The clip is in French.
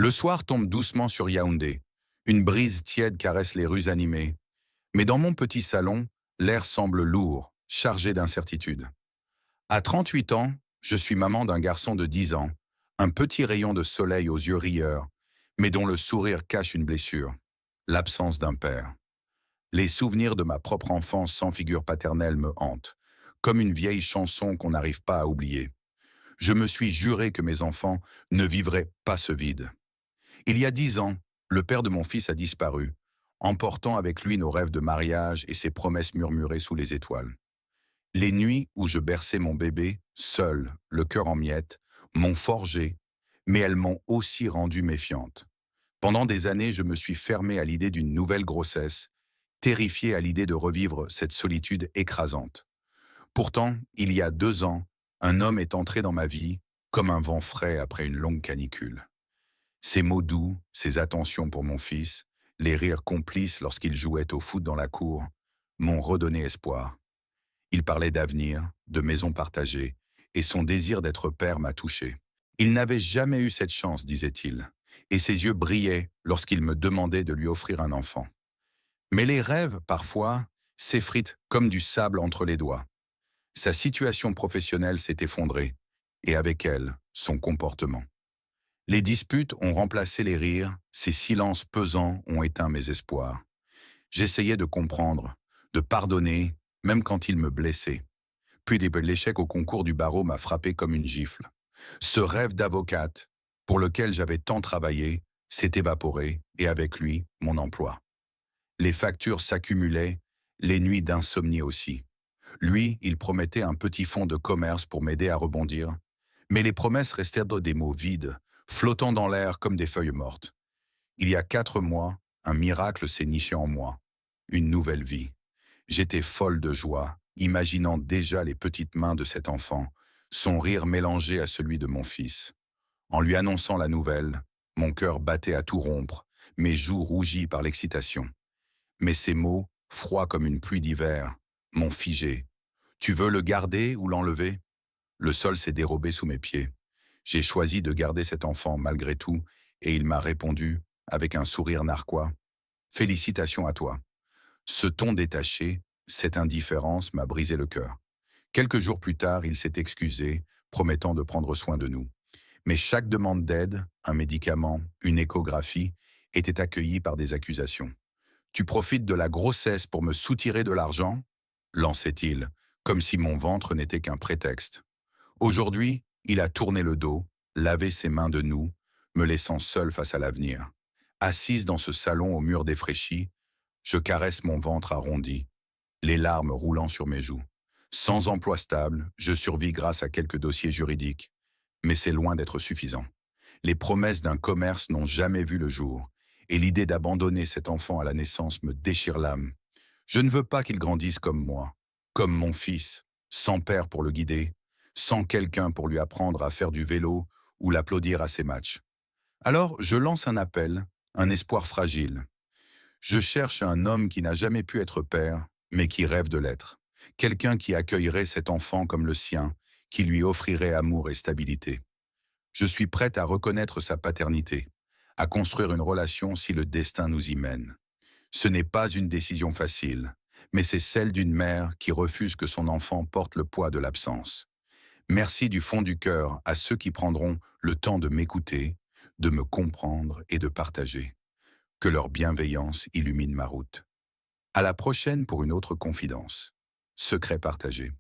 Le soir tombe doucement sur Yaoundé. Une brise tiède caresse les rues animées. Mais dans mon petit salon, l'air semble lourd, chargé d'incertitude. À 38 ans, je suis maman d'un garçon de 10 ans, un petit rayon de soleil aux yeux rieurs, mais dont le sourire cache une blessure, l'absence d'un père. Les souvenirs de ma propre enfance sans figure paternelle me hantent, comme une vieille chanson qu'on n'arrive pas à oublier. Je me suis juré que mes enfants ne vivraient pas ce vide. Il y a 10 ans, le père de mon fils a disparu, emportant avec lui nos rêves de mariage et ses promesses murmurées sous les étoiles. Les nuits où je berçais mon bébé, seul, le cœur en miettes, m'ont forgé, mais elles m'ont aussi rendu méfiante. Pendant des années, je me suis fermé à l'idée d'une nouvelle grossesse, terrifié à l'idée de revivre cette solitude écrasante. Pourtant, il y a 2 ans, un homme est entré dans ma vie, comme un vent frais après une longue canicule. Ses mots doux, ses attentions pour mon fils, les rires complices lorsqu'il jouait au foot dans la cour, m'ont redonné espoir. Il parlait d'avenir, de maison partagée, et son désir d'être père m'a touché. Il n'avait jamais eu cette chance, disait-il, et ses yeux brillaient lorsqu'il me demandait de lui offrir un enfant. Mais les rêves, parfois, s'effritent comme du sable entre les doigts. Sa situation professionnelle s'est effondrée, et avec elle, son comportement. Les disputes ont remplacé les rires, ces silences pesants ont éteint mes espoirs. J'essayais de comprendre, de pardonner, même quand il me blessait. Puis l'échec au concours du barreau m'a frappé comme une gifle. Ce rêve d'avocate, pour lequel j'avais tant travaillé, s'est évaporé, et avec lui, mon emploi. Les factures s'accumulaient, les nuits d'insomnie aussi. Lui, il promettait un petit fonds de commerce pour m'aider à rebondir. Mais les promesses restèrent des mots vides, flottant dans l'air comme des feuilles mortes. Il y a 4 mois, un miracle s'est niché en moi. Une nouvelle vie. J'étais folle de joie, imaginant déjà les petites mains de cet enfant, son rire mélangé à celui de mon fils. En lui annonçant la nouvelle, mon cœur battait à tout rompre, mes joues rougies par l'excitation. Mais ces mots, froids comme une pluie d'hiver, m'ont figé. Tu veux le garder ou l'enlever? Le sol s'est dérobé sous mes pieds. J'ai choisi de garder cet enfant malgré tout, et il m'a répondu, avec un sourire narquois, félicitations à toi. Ce ton détaché, cette indifférence m'a brisé le cœur. Quelques jours plus tard, il s'est excusé, promettant de prendre soin de nous. Mais chaque demande d'aide, un médicament, une échographie, était accueillie par des accusations. Tu profites de la grossesse pour me soutirer de l'argent? Lançait-il, comme si mon ventre n'était qu'un prétexte. Aujourd'hui, il a tourné le dos, lavé ses mains de nous, me laissant seul face à l'avenir. Assise dans ce salon au mur défraîchi, je caresse mon ventre arrondi, les larmes roulant sur mes joues. Sans emploi stable, je survis grâce à quelques dossiers juridiques, mais c'est loin d'être suffisant. Les promesses d'un commerce n'ont jamais vu le jour, et l'idée d'abandonner cet enfant à la naissance me déchire l'âme. Je ne veux pas qu'il grandisse comme moi, comme mon fils, sans père pour le guider, sans quelqu'un pour lui apprendre à faire du vélo ou l'applaudir à ses matchs. Alors je lance un appel, un espoir fragile. Je cherche un homme qui n'a jamais pu être père, mais qui rêve de l'être. Quelqu'un qui accueillerait cet enfant comme le sien, qui lui offrirait amour et stabilité. Je suis prête à reconnaître sa paternité, à construire une relation si le destin nous y mène. Ce n'est pas une décision facile, mais c'est celle d'une mère qui refuse que son enfant porte le poids de l'absence. Merci du fond du cœur à ceux qui prendront le temps de m'écouter, de me comprendre et de partager. Que leur bienveillance illumine ma route. À la prochaine pour une autre confidence. Secret partagé.